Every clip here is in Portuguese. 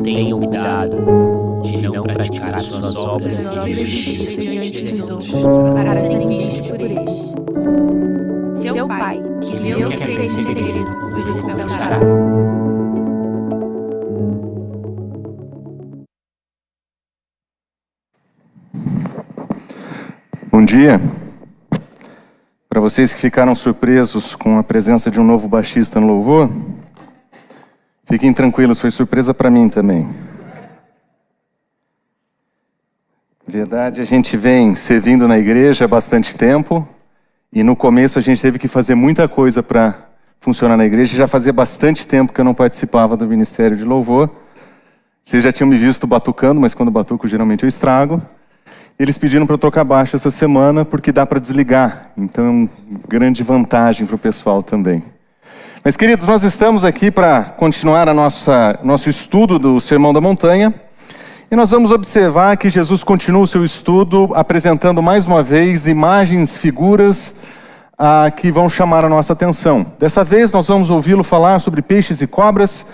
Tenham cuidado de não praticar as suas obras de justiça diante dos outros, para serem vistos por eles. Seu Pai, que vê o que é feito em segredo, o recompensará. Bom dia. Para vocês que ficaram surpresos com a presença de um novo baixista no louvor, fiquem tranquilos, foi surpresa para mim também. Na verdade, a gente vem servindo na igreja há bastante tempo, e no começo a gente teve que fazer muita coisa para funcionar na igreja. Já fazia bastante tempo que eu não participava do Ministério de Louvor. Vocês já tinham me visto batucando, mas quando batuco geralmente eu estrago. Eles pediram para eu tocar baixo essa semana, porque dá para desligar. Então é uma grande vantagem para o pessoal também. Mas, queridos, nós estamos aqui para continuar nosso estudo do Sermão da Montanha. E nós vamos observar que Jesus continua o seu estudo, apresentando mais uma vez imagens, figuras que vão chamar a nossa atenção. Dessa vez nós vamos ouvi-lo falar sobre peixes e cobras.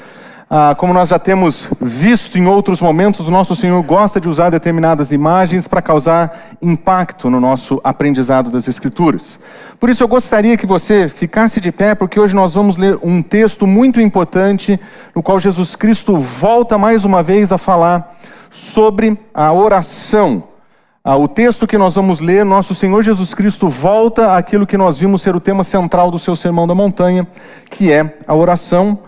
Como nós já temos visto em outros momentos, o nosso Senhor gosta de usar determinadas imagens para causar impacto no nosso aprendizado das Escrituras. Por isso eu gostaria que você ficasse de pé, porque hoje nós vamos ler um texto muito importante, no qual Jesus Cristo volta mais uma vez a falar sobre a oração. O texto que nós vamos ler, nosso Senhor Jesus Cristo volta àquilo que nós vimos ser o tema central do seu Sermão da Montanha, que é a oração.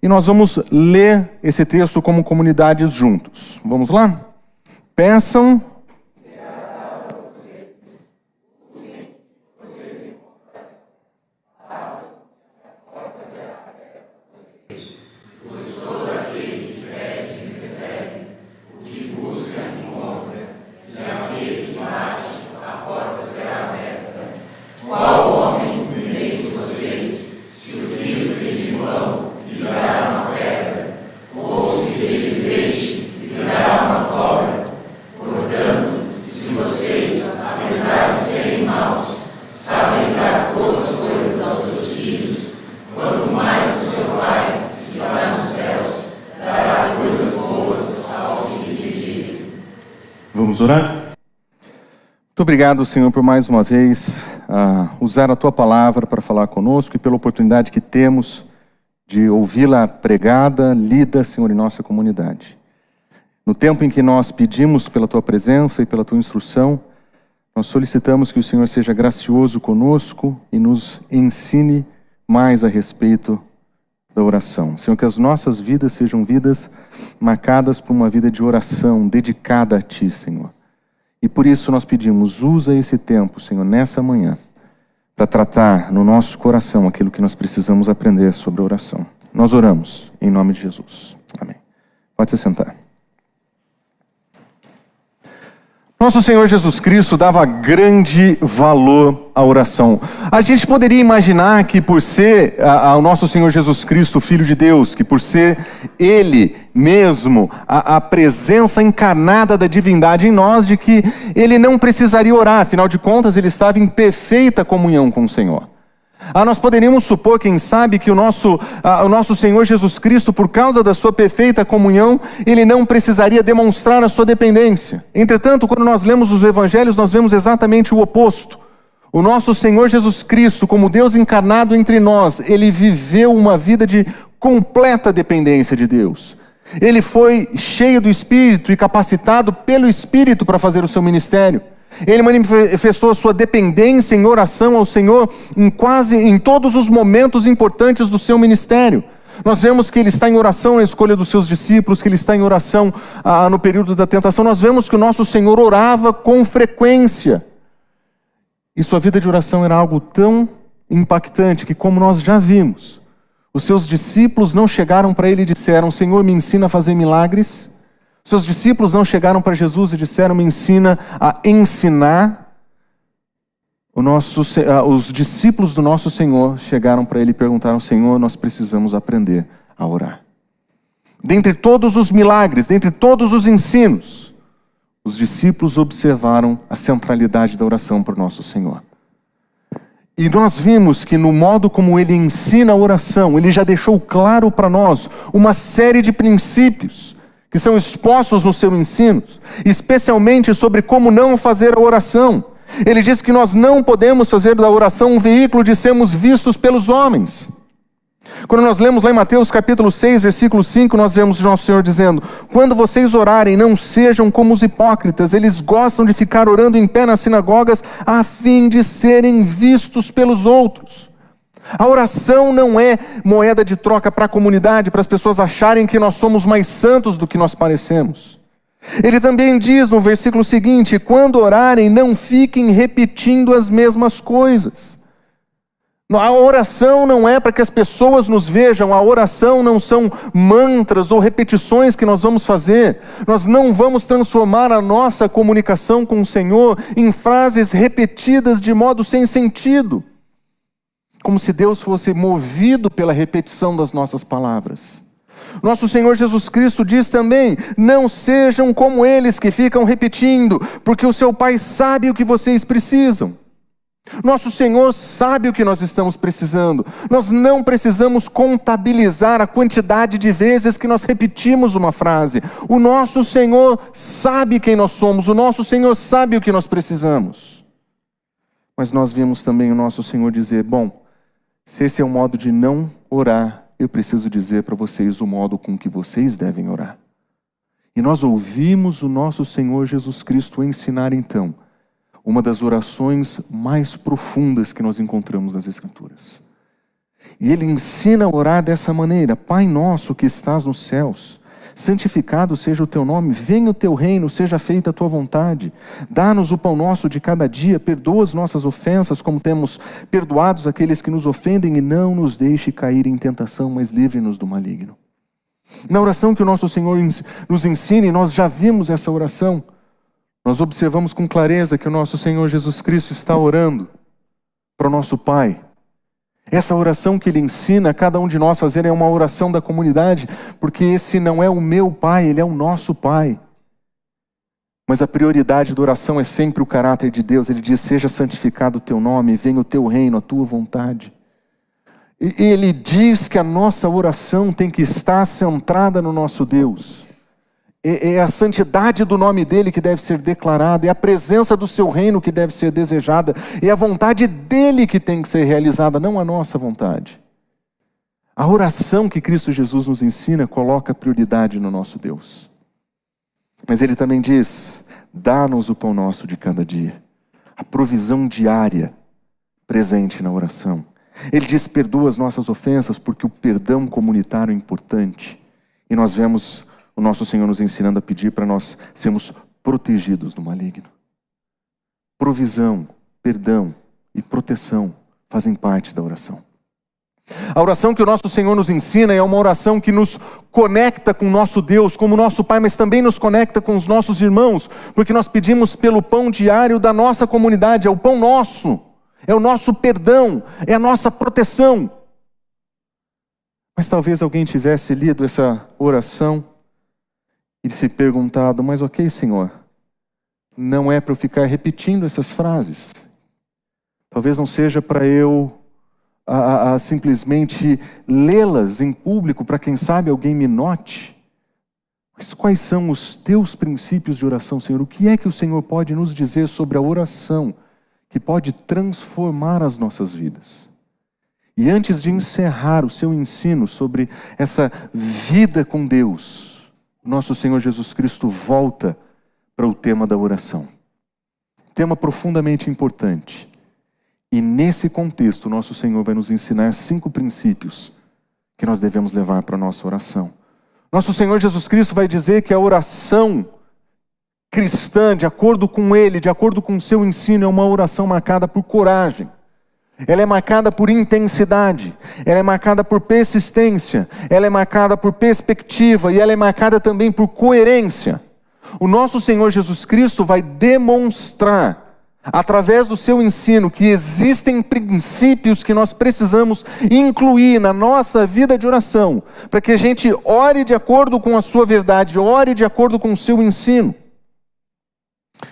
E nós vamos ler esse texto como comunidades juntos. Vamos lá? Peçam. Vamos orar? Muito obrigado, Senhor, por mais uma vez usar a Tua palavra para falar conosco e pela oportunidade que temos de ouvi-la pregada, lida, Senhor, em nossa comunidade. No tempo em que nós pedimos pela Tua presença e pela Tua instrução, nós solicitamos que o Senhor seja gracioso conosco e nos ensine mais a respeito da oração. Senhor, que as nossas vidas sejam vidas marcadas por uma vida de oração, dedicada a Ti, Senhor. E por isso nós pedimos, usa esse tempo, Senhor, nessa manhã, para tratar no nosso coração aquilo que nós precisamos aprender sobre a oração. Nós oramos em nome de Jesus. Amém. Pode se sentar. Nosso Senhor Jesus Cristo dava grande valor à oração. A gente poderia imaginar que por ser o nosso Senhor Jesus Cristo, Filho de Deus, que por ser Ele mesmo, a presença encarnada da divindade em nós, de que Ele não precisaria orar, afinal de contas Ele estava em perfeita comunhão com o Senhor. Nós poderíamos supor, quem sabe, que o nosso Senhor Jesus Cristo, por causa da sua perfeita comunhão, Ele não precisaria demonstrar a sua dependência. Entretanto, quando nós lemos os Evangelhos, nós vemos exatamente o oposto. O nosso Senhor Jesus Cristo, como Deus encarnado entre nós, Ele viveu uma vida de completa dependência de Deus. Ele foi cheio do Espírito e capacitado pelo Espírito para fazer o seu ministério. Ele manifestou a sua dependência em oração ao Senhor em todos os momentos importantes do seu ministério. Nós vemos que ele está em oração na escolha dos seus discípulos, que ele está em oração no período da tentação. Nós vemos que o nosso Senhor orava com frequência. E sua vida de oração era algo tão impactante que, como nós já vimos, os seus discípulos não chegaram para ele e disseram: Senhor, me ensina a fazer milagres. Seus discípulos não chegaram para Jesus e disseram: me ensina a ensinar. Os discípulos do nosso Senhor chegaram para ele e perguntaram: Senhor, nós precisamos aprender a orar. Dentre todos os milagres, dentre todos os ensinos, os discípulos observaram a centralidade da oração para o nosso Senhor. E nós vimos que no modo como ele ensina a oração, ele já deixou claro para nós uma série de princípios que são expostos no seu ensino, especialmente sobre como não fazer a oração. Ele diz que nós não podemos fazer da oração um veículo de sermos vistos pelos homens. Quando nós lemos lá em Mateus capítulo 6, versículo 5, nós vemos o nosso Senhor dizendo: quando vocês orarem, não sejam como os hipócritas, eles gostam de ficar orando em pé nas sinagogas, a fim de serem vistos pelos outros. A oração não é moeda de troca para a comunidade, para as pessoas acharem que nós somos mais santos do que nós parecemos. Ele também diz no versículo seguinte: quando orarem, não fiquem repetindo as mesmas coisas. A oração não é para que as pessoas nos vejam, a oração não são mantras ou repetições que nós vamos fazer. Nós não vamos transformar a nossa comunicação com o Senhor em frases repetidas de modo sem sentido, como se Deus fosse movido pela repetição das nossas palavras. Nosso Senhor Jesus Cristo diz também: não sejam como eles que ficam repetindo, porque o seu Pai sabe o que vocês precisam. Nosso Senhor sabe o que nós estamos precisando. Nós não precisamos contabilizar a quantidade de vezes que nós repetimos uma frase. O nosso Senhor sabe quem nós somos, o nosso Senhor sabe o que nós precisamos. Mas nós vimos também o nosso Senhor dizer: bom, se esse é o modo de não orar, eu preciso dizer para vocês o modo com que vocês devem orar. E nós ouvimos o nosso Senhor Jesus Cristo ensinar então uma das orações mais profundas que nós encontramos nas Escrituras. E ele ensina a orar dessa maneira: Pai nosso que estás nos céus, santificado seja o teu nome, venha o teu reino, seja feita a tua vontade. Dá-nos o pão nosso de cada dia, perdoa as nossas ofensas, como temos perdoados aqueles que nos ofendem, e não nos deixe cair em tentação, mas livre-nos do maligno. Na oração que o nosso Senhor nos ensina, e nós já vimos essa oração, nós observamos com clareza que o nosso Senhor Jesus Cristo está orando para o nosso Pai. Essa oração que Ele ensina a cada um de nós fazer é uma oração da comunidade, porque esse não é o meu Pai, Ele é o nosso Pai. Mas a prioridade da oração é sempre o caráter de Deus. Ele diz: seja santificado o teu nome, venha o teu reino, a tua vontade. E Ele diz que a nossa oração tem que estar centrada no nosso Deus. É a santidade do nome dEle que deve ser declarada, é a presença do seu reino que deve ser desejada, é a vontade dEle que tem que ser realizada, não a nossa vontade. A oração que Cristo Jesus nos ensina coloca prioridade no nosso Deus. Mas Ele também diz: dá-nos o pão nosso de cada dia. A provisão diária presente na oração. Ele diz: perdoa as nossas ofensas, porque o perdão comunitário é importante. E nós vemos o nosso Senhor nos ensinando a pedir para nós sermos protegidos do maligno. Provisão, perdão e proteção fazem parte da oração. A oração que o nosso Senhor nos ensina é uma oração que nos conecta com o nosso Deus, como nosso Pai, mas também nos conecta com os nossos irmãos, porque nós pedimos pelo pão diário da nossa comunidade, é o pão nosso, é o nosso perdão, é a nossa proteção. Mas talvez alguém tivesse lido essa oração e se perguntado: mas ok, Senhor, não é para eu ficar repetindo essas frases. Talvez não seja para eu simplesmente lê-las em público para quem sabe alguém me note. Mas quais são os teus princípios de oração, Senhor? O que é que o Senhor pode nos dizer sobre a oração que pode transformar as nossas vidas? E antes de encerrar o seu ensino sobre essa vida com Deus, nosso Senhor Jesus Cristo volta para o tema da oração. Tema profundamente importante. E nesse contexto, nosso Senhor vai nos ensinar 5 princípios que nós devemos levar para a nossa oração. Nosso Senhor Jesus Cristo vai dizer que a oração cristã, de acordo com Ele, de acordo com o seu ensino, é uma oração marcada por coragem. Ela é marcada por intensidade, ela é marcada por persistência, ela é marcada por perspectiva e ela é marcada também por coerência. O nosso Senhor Jesus Cristo vai demonstrar, através do seu ensino, que existem princípios que nós precisamos incluir na nossa vida de oração, para que a gente ore de acordo com a sua verdade, ore de acordo com o seu ensino.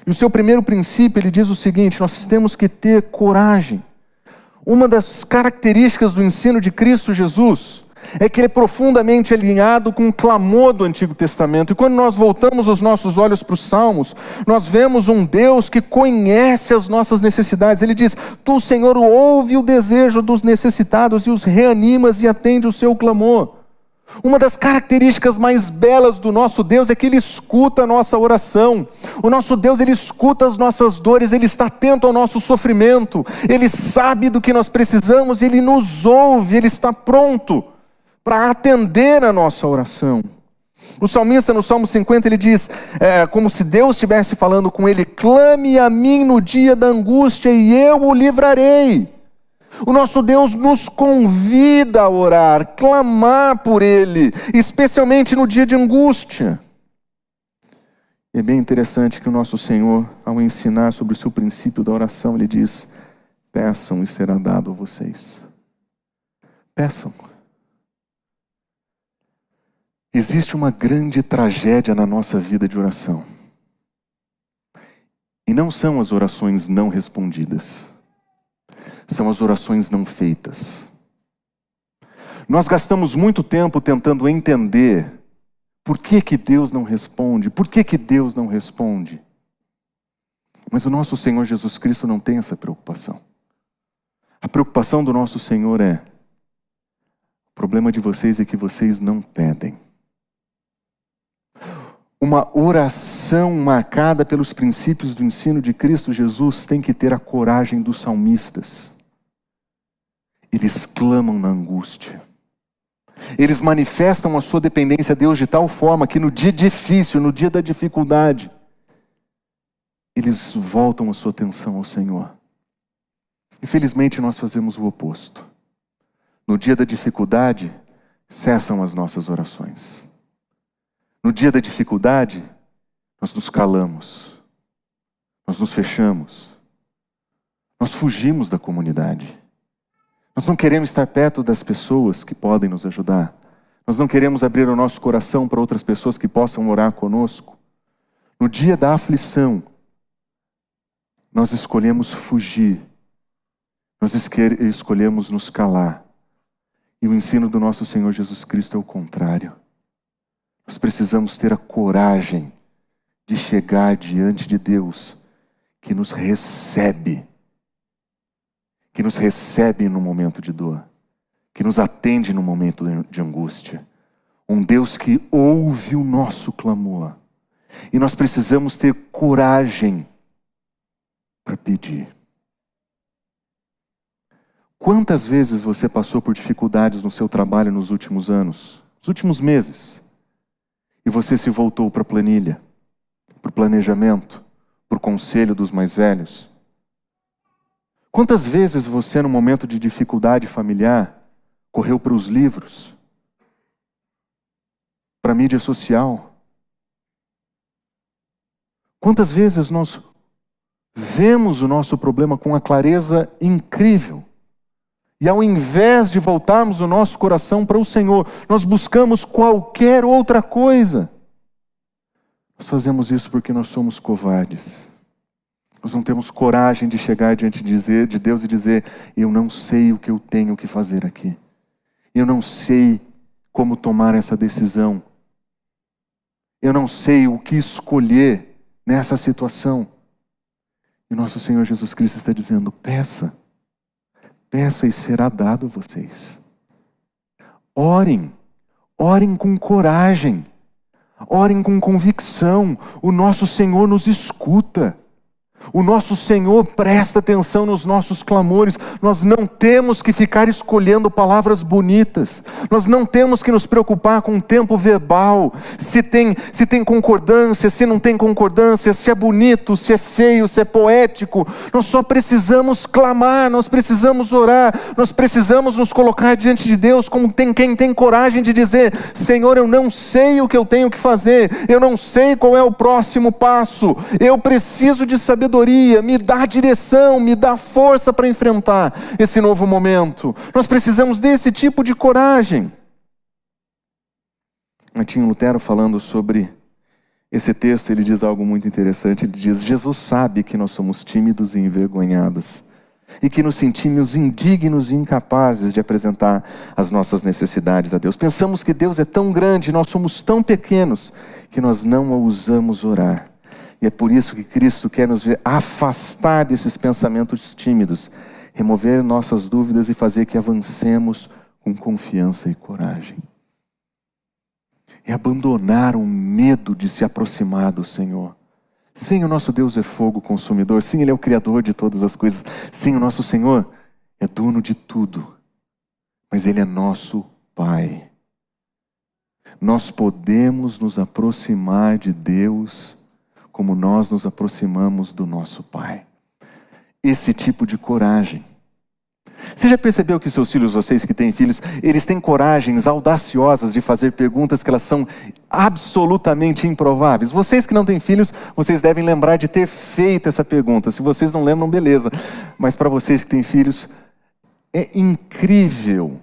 E o seu primeiro princípio, ele diz o seguinte: nós temos que ter coragem. Uma das características do ensino de Cristo Jesus é que ele é profundamente alinhado com o clamor do Antigo Testamento. E quando nós voltamos os nossos olhos para os Salmos, nós vemos um Deus que conhece as nossas necessidades. Ele diz: Tu, Senhor, ouve o desejo dos necessitados e os reanimas e atende o seu clamor. Uma das características mais belas do nosso Deus é que Ele escuta a nossa oração. O nosso Deus, Ele escuta as nossas dores, Ele está atento ao nosso sofrimento, Ele sabe do que nós precisamos, Ele nos ouve, Ele está pronto para atender a nossa oração. O salmista, no Salmo 50, ele diz, como se Deus estivesse falando com ele: clame a mim no dia da angústia e eu o livrarei. O nosso Deus nos convida a orar, clamar por Ele, especialmente no dia de angústia. É bem interessante que o nosso Senhor, ao ensinar sobre o seu princípio da oração, Ele diz: peçam e será dado a vocês. Peçam. Existe uma grande tragédia na nossa vida de oração. E não são as orações não respondidas. São as orações não feitas. Nós gastamos muito tempo tentando entender por que Deus não responde, por que Deus não responde. Mas o nosso Senhor Jesus Cristo não tem essa preocupação. A preocupação do nosso Senhor é: o problema de vocês é que vocês não pedem. Uma oração marcada pelos princípios do ensino de Cristo Jesus tem que ter a coragem dos salmistas. Eles clamam na angústia. Eles manifestam a sua dependência a Deus de tal forma que no dia difícil, no dia da dificuldade, eles voltam a sua atenção ao Senhor. Infelizmente, nós fazemos o oposto. No dia da dificuldade, cessam as nossas orações. No dia da dificuldade, nós nos calamos, nós nos fechamos, nós fugimos da comunidade. Nós não queremos estar perto das pessoas que podem nos ajudar. Nós não queremos abrir o nosso coração para outras pessoas que possam orar conosco. No dia da aflição, nós escolhemos fugir, nós escolhemos nos calar. E o ensino do nosso Senhor Jesus Cristo é o contrário. Nós precisamos ter a coragem de chegar diante de Deus, que nos recebe no momento de dor, que nos atende no momento de angústia. Um Deus que ouve o nosso clamor. E nós precisamos ter coragem para pedir. Quantas vezes você passou por dificuldades no seu trabalho nos últimos anos, nos últimos meses, e você se voltou para a planilha, para o planejamento, para o conselho dos mais velhos? Quantas vezes você, no momento de dificuldade familiar, correu para os livros, para a mídia social? Quantas vezes nós vemos o nosso problema com uma clareza incrível, e ao invés de voltarmos o nosso coração para o Senhor, nós buscamos qualquer outra coisa? Nós fazemos isso porque nós somos covardes. Nós não temos coragem de chegar diante de Deus e dizer: eu não sei o que eu tenho que fazer aqui. Eu não sei como tomar essa decisão. Eu não sei o que escolher nessa situação. E nosso Senhor Jesus Cristo está dizendo: peça. Peça e será dado a vocês. Orem. Orem com coragem. Orem com convicção. O nosso Senhor nos escuta. O nosso Senhor presta atenção nos nossos clamores. Nós não temos que ficar escolhendo palavras bonitas. Nós não temos que nos preocupar com o tempo verbal. Se tem concordância, se não tem concordância, se é bonito, se é feio, se é poético. Nós só precisamos clamar, nós precisamos orar. Nós precisamos nos colocar diante de Deus como quem tem coragem de dizer: Senhor, eu não sei o que eu tenho que fazer. Eu não sei qual é o próximo passo. Eu preciso de sabedoria. Me dá direção, me dá força para enfrentar esse novo momento. Nós precisamos desse tipo de coragem. Martinho Lutero, falando sobre Esse texto ele diz algo muito interessante. Ele diz: Jesus sabe que nós somos tímidos e envergonhados, e que nos sentimos indignos e incapazes de apresentar as nossas necessidades a Deus. Pensamos que Deus é tão grande, nós somos tão pequenos, que nós não ousamos orar. E é por isso que Cristo quer nos ver afastar desses pensamentos tímidos, remover nossas dúvidas e fazer que avancemos com confiança e coragem. É abandonar o medo de se aproximar do Senhor. Sim, o nosso Deus é fogo consumidor. Sim, Ele é o Criador de todas as coisas. Sim, o nosso Senhor é dono de tudo. Mas Ele é nosso Pai. Nós podemos nos aproximar de Deus como nós nos aproximamos do nosso Pai. Esse tipo de coragem. Você já percebeu que seus filhos, vocês que têm filhos, eles têm coragens audaciosas de fazer perguntas que elas são absolutamente improváveis? Vocês que não têm filhos, vocês devem lembrar de ter feito essa pergunta. Se vocês não lembram, beleza. Mas para vocês que têm filhos, é incrível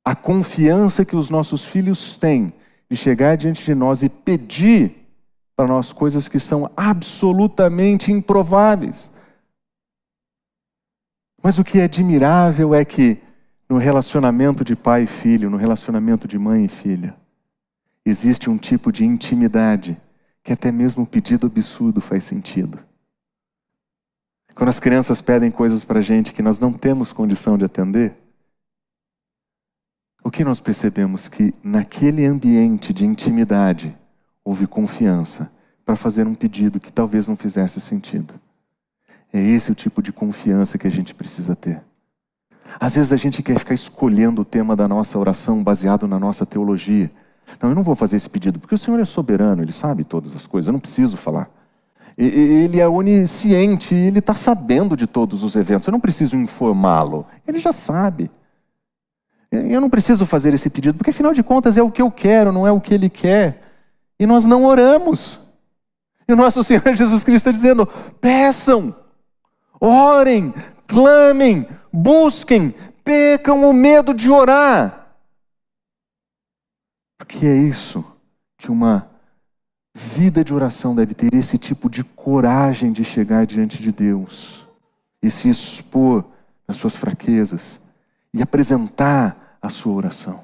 a confiança que os nossos filhos têm de chegar diante de nós e pedir para nós coisas que são absolutamente improváveis. Mas o que é admirável é que no relacionamento de pai e filho, no relacionamento de mãe e filha, existe um tipo de intimidade que até mesmo o pedido absurdo faz sentido. Quando as crianças pedem coisas para a gente que nós não temos condição de atender, o que nós percebemos? Que naquele ambiente de intimidade houve confiança para fazer um pedido que talvez não fizesse sentido. É esse o tipo de confiança que a gente precisa ter. Às vezes a gente quer ficar escolhendo o tema da nossa oração baseado na nossa teologia. Não, eu não vou fazer esse pedido, porque o Senhor é soberano, Ele sabe todas as coisas, eu não preciso falar. Ele é onisciente, Ele está sabendo de todos os eventos, eu não preciso informá-lo, Ele já sabe. Eu não preciso fazer esse pedido, porque afinal de contas é o que eu quero, não é o que Ele quer. E nós não oramos. E o nosso Senhor Jesus Cristo está dizendo: peçam, orem, clamem, busquem, percam o medo de orar. Porque é isso que uma vida de oração deve ter, esse tipo de coragem de chegar diante de Deus e se expor nas suas fraquezas e apresentar a sua oração.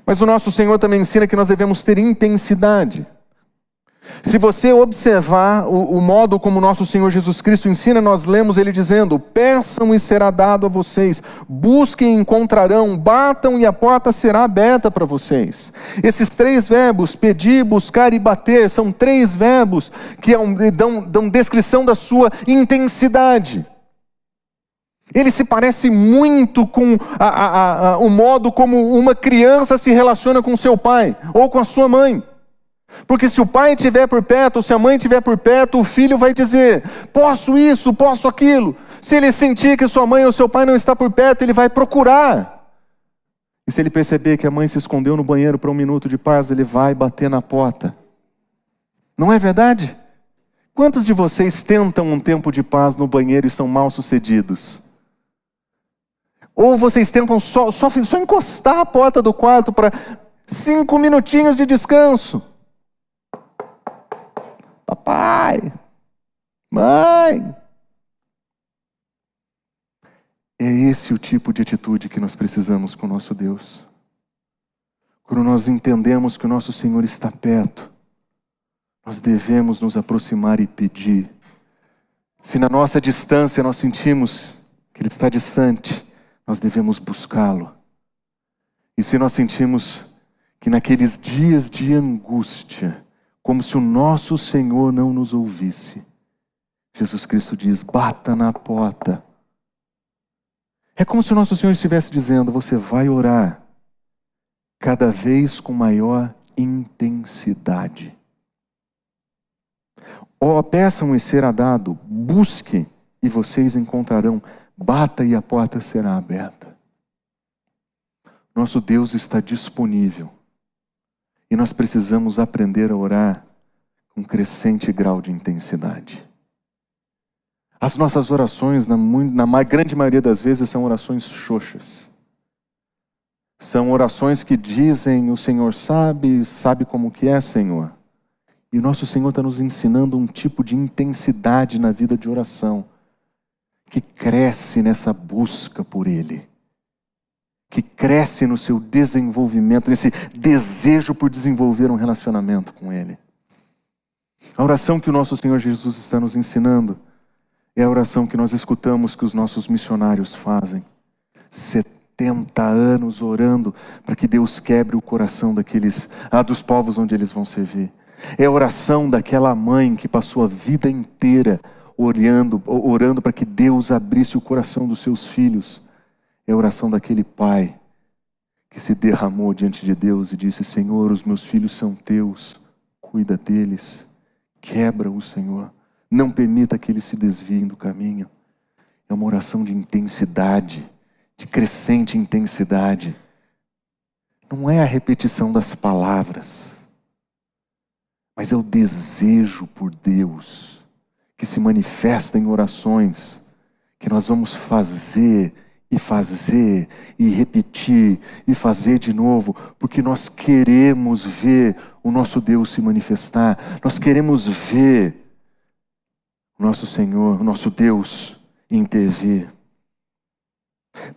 Mas o nosso Senhor também ensina que nós devemos ter intensidade. Se você observar o modo como nosso Senhor Jesus Cristo ensina, nós lemos Ele dizendo: peçam e será dado a vocês, busquem e encontrarão, batam e a porta será aberta para vocês. Esses três verbos, pedir, buscar e bater, são três verbos que dão descrição da sua intensidade. Ele se parece muito com o modo como uma criança se relaciona com seu pai ou com a sua mãe. Porque se o pai estiver por perto, ou se a mãe estiver por perto, o filho vai dizer: posso isso, posso aquilo. Se ele sentir que sua mãe ou seu pai não está por perto, ele vai procurar. E se ele perceber que a mãe se escondeu no banheiro para um minuto de paz, ele vai bater na porta. Não é verdade? Quantos de vocês tentam um tempo de paz no banheiro e são mal sucedidos? Ou vocês tentam só encostar a porta do quarto para 5 minutinhos de descanso? Papai, mãe. É esse o tipo de atitude que nós precisamos com o nosso Deus. Quando nós entendemos que o nosso Senhor está perto, nós devemos nos aproximar e pedir. Se na nossa distância nós sentimos que Ele está distante, nós devemos buscá-lo. E se nós sentimos que naqueles dias de angústia, como se o nosso Senhor não nos ouvisse, Jesus Cristo diz: bata na porta. É como se o nosso Senhor estivesse dizendo: você vai orar cada vez com maior intensidade. Peçam e será dado, busque e vocês encontrarão, bata e a porta será aberta. Nosso Deus está disponível. E nós precisamos aprender a orar com crescente grau de intensidade. As nossas orações, na grande maioria das vezes, são orações xoxas. São orações que dizem: o Senhor sabe como que é, Senhor. E o nosso Senhor está nos ensinando um tipo de intensidade na vida de oração, que cresce nessa busca por Ele, que cresce no seu desenvolvimento, nesse desejo por desenvolver um relacionamento com Ele. A oração que o nosso Senhor Jesus está nos ensinando é a oração que nós escutamos que os nossos missionários fazem. 70 anos orando para que Deus quebre o coração dos povos onde eles vão servir. É a oração daquela mãe que passou a vida inteira orando para que Deus abrisse o coração dos seus filhos. É a oração daquele pai que se derramou diante de Deus e disse: Senhor, os meus filhos são teus, cuida deles, quebra-os, Senhor, não permita que eles se desviem do caminho. É uma oração de intensidade, de crescente intensidade. Não é a repetição das palavras, mas é o desejo por Deus, que se manifesta em orações, que nós vamos fazer e repetir e fazer de novo, porque nós queremos ver o nosso Deus se manifestar, nós queremos ver o nosso Senhor, o nosso Deus intervir.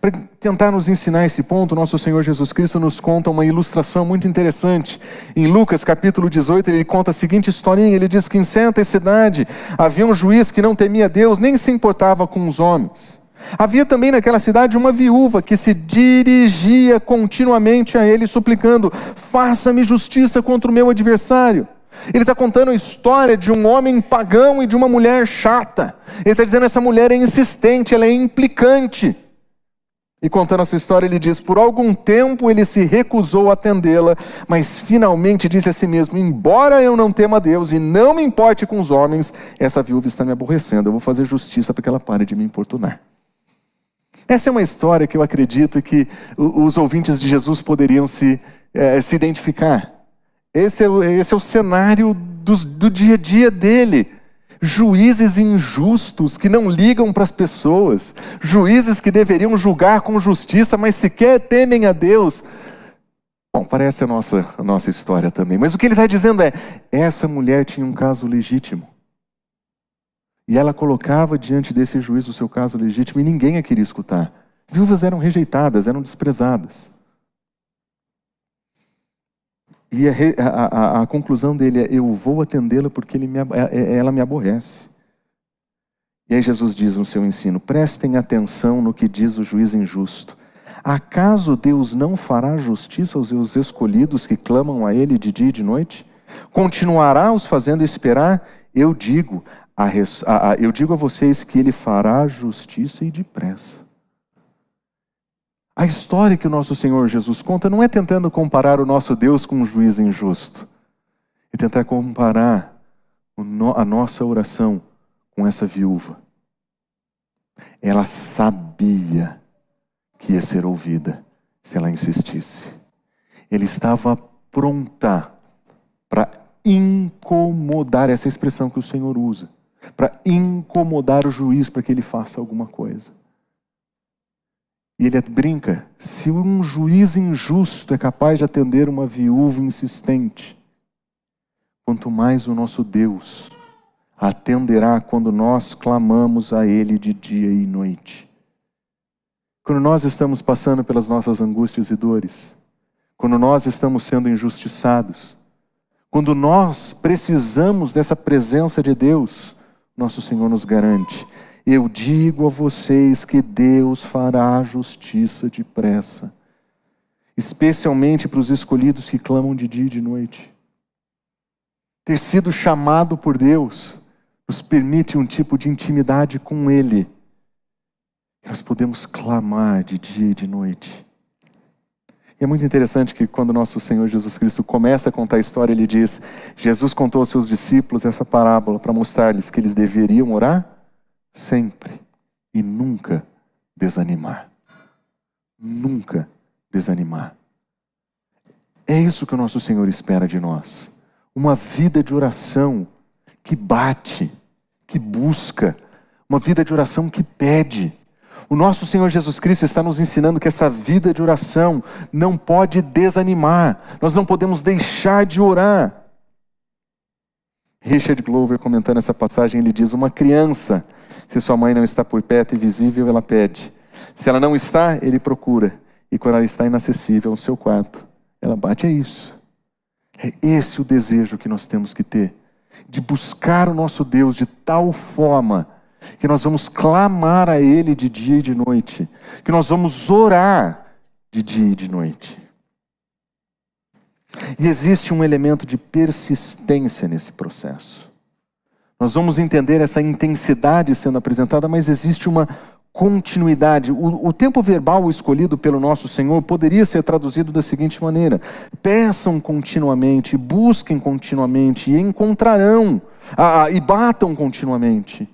Para tentar nos ensinar esse ponto, nosso Senhor Jesus Cristo nos conta uma ilustração muito interessante. Em Lucas capítulo 18, ele conta a seguinte historinha. Ele diz que em certa cidade havia um juiz que não temia Deus, nem se importava com os homens. Havia também naquela cidade uma viúva que se dirigia continuamente a ele, suplicando: faça-me justiça contra o meu adversário. Ele está contando a história de um homem pagão e de uma mulher chata. Ele está dizendo: essa mulher é insistente, ela é implicante. E contando a sua história, ele diz: por algum tempo ele se recusou a atendê-la, mas finalmente disse a si mesmo: embora eu não tema a Deus e não me importe com os homens, essa viúva está me aborrecendo, eu vou fazer justiça para que ela pare de me importunar. Essa é uma história que eu acredito que os ouvintes de Jesus poderiam se identificar. Esse é o cenário do dia a dia dele. Juízes injustos que não ligam para as pessoas, juízes que deveriam julgar com justiça, mas sequer temem a Deus. Bom, parece a nossa história também, mas o que ele está dizendo é: essa mulher tinha um caso legítimo, e ela colocava diante desse juiz o seu caso legítimo, e ninguém a queria escutar. Viúvas eram rejeitadas, eram desprezadas. E a conclusão dele é: eu vou atendê-la porque ela me aborrece. E aí Jesus diz no seu ensino: prestem atenção no que diz o juiz injusto. Acaso Deus não fará justiça aos seus escolhidos que clamam a Ele de dia e de noite? Continuará os fazendo esperar? Eu digo a vocês que Ele fará justiça e depressa. A história que o nosso Senhor Jesus conta não é tentando comparar o nosso Deus com um juiz injusto. É tentar comparar a nossa oração com essa viúva. Ela sabia que ia ser ouvida se ela insistisse. Ele estava pronta para incomodar, essa expressão que o Senhor usa, para incomodar o juiz para que ele faça alguma coisa. E ele brinca: se um juiz injusto é capaz de atender uma viúva insistente, quanto mais o nosso Deus atenderá quando nós clamamos a Ele de dia e noite. Quando nós estamos passando pelas nossas angústias e dores, quando nós estamos sendo injustiçados, quando nós precisamos dessa presença de Deus, nosso Senhor nos garante: eu digo a vocês que Deus fará justiça depressa, especialmente para os escolhidos que clamam de dia e de noite. Ter sido chamado por Deus nos permite um tipo de intimidade com Ele. Nós podemos clamar de dia e de noite. E é muito interessante que quando nosso Senhor Jesus Cristo começa a contar a história, Ele diz: Jesus contou aos seus discípulos essa parábola para mostrar-lhes que eles deveriam orar sempre e nunca desanimar. Nunca desanimar. É isso que o nosso Senhor espera de nós. Uma vida de oração que bate, que busca, uma vida de oração que pede, O nosso Senhor Jesus Cristo está nos ensinando que essa vida de oração não pode desanimar. Nós não podemos deixar de orar. Richard Glover, comentando essa passagem, ele diz: uma criança, se sua mãe não está por perto e visível, ela pede. Se ela não está, ele procura. E quando ela está inacessível ao seu quarto, ela bate. É isso. É esse o desejo que nós temos que ter. De buscar o nosso Deus de tal forma que nós vamos clamar a Ele de dia e de noite. Que nós vamos orar de dia e de noite. E existe um elemento de persistência nesse processo. Nós vamos entender essa intensidade sendo apresentada, mas existe uma continuidade. O tempo verbal escolhido pelo nosso Senhor poderia ser traduzido da seguinte maneira: peçam continuamente, busquem continuamente, e encontrarão, e batam continuamente.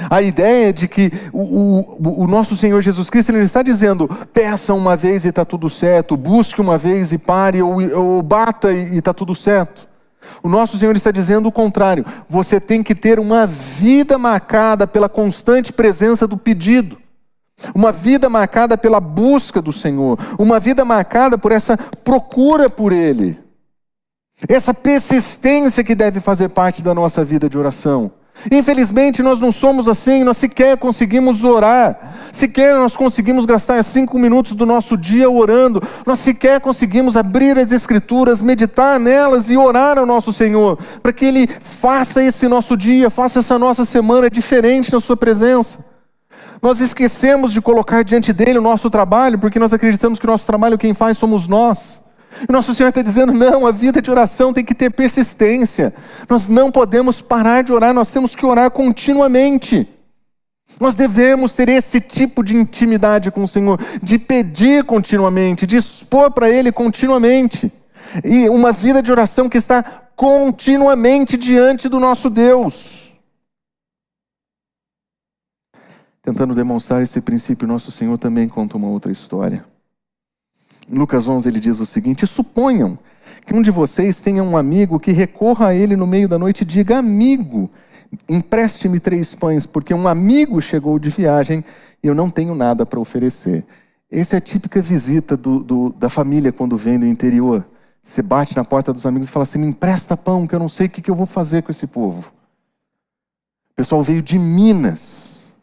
A ideia é de que o nosso Senhor Jesus Cristo, Ele não está dizendo, peça uma vez e está tudo certo, busque uma vez e pare, ou bata e está tudo certo. O nosso Senhor está dizendo o contrário. Você tem que ter uma vida marcada pela constante presença do pedido. Uma vida marcada pela busca do Senhor. Uma vida marcada por essa procura por Ele. Essa persistência que deve fazer parte da nossa vida de oração. Infelizmente nós não somos assim, nós sequer conseguimos orar, sequer nós conseguimos gastar 5 minutos do nosso dia orando, nós sequer conseguimos abrir as Escrituras, meditar nelas e orar ao nosso Senhor, para que Ele faça esse nosso dia, faça essa nossa semana diferente na Sua presença. Nós esquecemos de colocar diante dEle o nosso trabalho, porque nós acreditamos que o nosso trabalho quem faz somos nós. E nosso Senhor está dizendo, não, a vida de oração tem que ter persistência. Nós não podemos parar de orar, nós temos que orar continuamente. Nós devemos ter esse tipo de intimidade com o Senhor, de pedir continuamente, de expor para Ele continuamente. E uma vida de oração que está continuamente diante do nosso Deus. Tentando demonstrar esse princípio, nosso Senhor também conta uma outra história. Em Lucas 11 ele diz o seguinte: suponham que um de vocês tenha um amigo que recorra a ele no meio da noite e diga, amigo, empreste-me 3 pães, porque um amigo chegou de viagem e eu não tenho nada para oferecer. Essa é a típica visita da família quando vem do interior. Você bate na porta dos amigos e fala assim, me empresta pão, que eu não sei o que eu vou fazer com esse povo. O pessoal veio de Minas.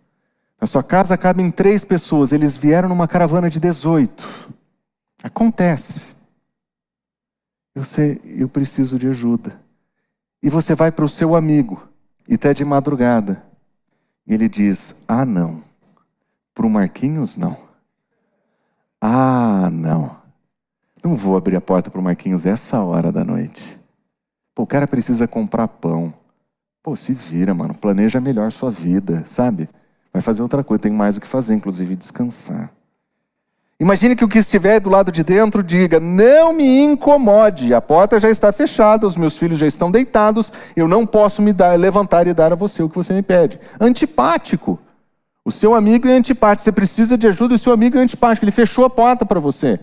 Na sua casa cabem 3 pessoas, eles vieram numa caravana de 18. Acontece. Eu preciso de ajuda. E você vai para o seu amigo, e até de madrugada. E ele diz, não. Para o Marquinhos, não. Não. Não vou abrir a porta para o Marquinhos essa hora da noite. Pô, o cara precisa comprar pão. Pô, se vira, mano. Planeja melhor sua vida, sabe? Vai fazer outra coisa. Tem mais o que fazer, inclusive descansar. Imagine que o que estiver do lado de dentro diga, não me incomode, a porta já está fechada, os meus filhos já estão deitados, eu não posso levantar e dar a você o que você me pede. Antipático. O seu amigo é antipático, você precisa de ajuda e o seu amigo é antipático, ele fechou a porta para você.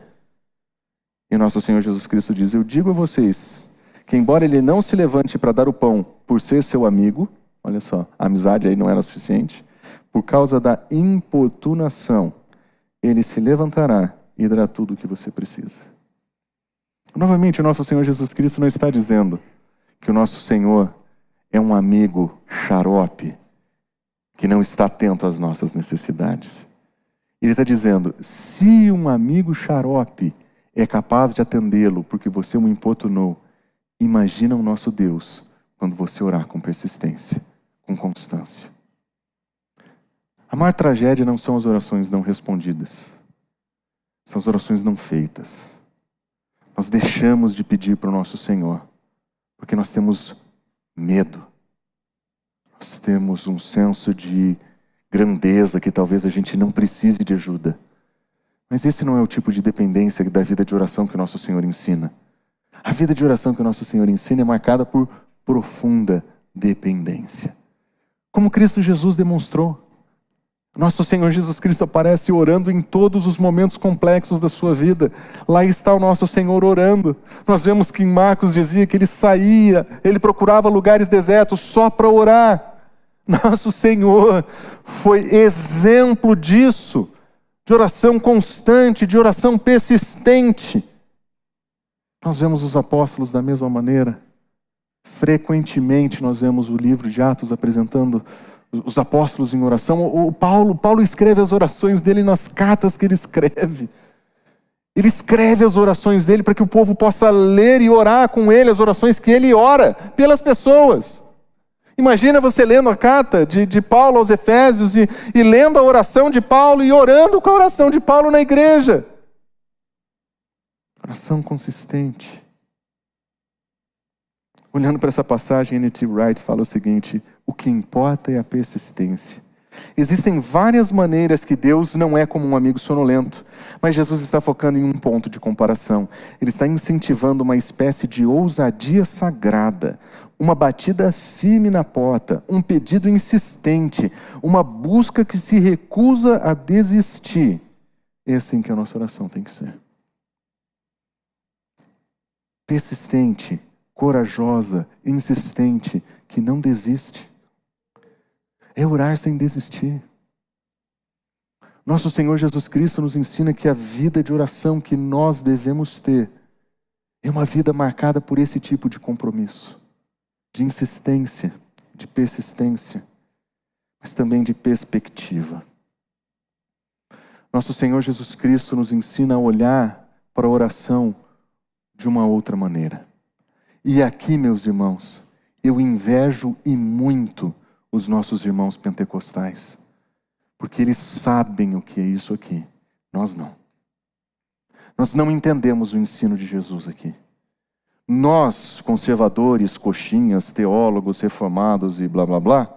E nosso Senhor Jesus Cristo diz, eu digo a vocês, que embora ele não se levante para dar o pão por ser seu amigo, olha só, a amizade aí não era suficiente, por causa da importunação, ele se levantará e dará tudo o que você precisa. Novamente, o nosso Senhor Jesus Cristo não está dizendo que o nosso Senhor é um amigo xarope, que não está atento às nossas necessidades. Ele está dizendo, se um amigo xarope é capaz de atendê-lo porque você o importunou, imagina o nosso Deus quando você orar com persistência, com constância. A maior tragédia não são as orações não respondidas. São as orações não feitas. Nós deixamos de pedir para o nosso Senhor, porque nós temos medo. Nós temos um senso de grandeza que talvez a gente não precise de ajuda. Mas esse não é o tipo de dependência da vida de oração que o nosso Senhor ensina. A vida de oração que o nosso Senhor ensina é marcada por profunda dependência. Como Cristo Jesus demonstrou. Nosso Senhor Jesus Cristo aparece orando em todos os momentos complexos da sua vida. Lá está o nosso Senhor orando. Nós vemos que em Marcos dizia que ele saía, ele procurava lugares desertos só para orar. Nosso Senhor foi exemplo disso, de oração constante, de oração persistente. Nós vemos os apóstolos da mesma maneira. Frequentemente nós vemos o livro de Atos apresentando os apóstolos em oração. O Paulo escreve as orações dele nas cartas que ele escreve. Ele escreve as orações dele para que o povo possa ler e orar com ele as orações que ele ora pelas pessoas. Imagina você lendo a carta de Paulo aos Efésios e lendo a oração de Paulo e orando com a oração de Paulo na igreja. Oração consistente. Olhando para essa passagem, N.T. Wright fala o seguinte: o que importa é a persistência. Existem várias maneiras que Deus não é como um amigo sonolento, mas Jesus está focando em um ponto de comparação. Ele está incentivando uma espécie de ousadia sagrada, uma batida firme na porta, um pedido insistente, uma busca que se recusa a desistir. É assim que a nossa oração tem que ser. Persistente, corajosa, insistente, que não desiste. É orar sem desistir. Nosso Senhor Jesus Cristo nos ensina que a vida de oração que nós devemos ter é uma vida marcada por esse tipo de compromisso, de insistência, de persistência, mas também de perspectiva. Nosso Senhor Jesus Cristo nos ensina a olhar para a oração de uma outra maneira. E aqui, meus irmãos, eu invejo e muito os nossos irmãos pentecostais, porque eles sabem o que é isso aqui, nós não. Nós não entendemos o ensino de Jesus aqui. Nós, conservadores, coxinhas, teólogos, reformados e blá blá blá,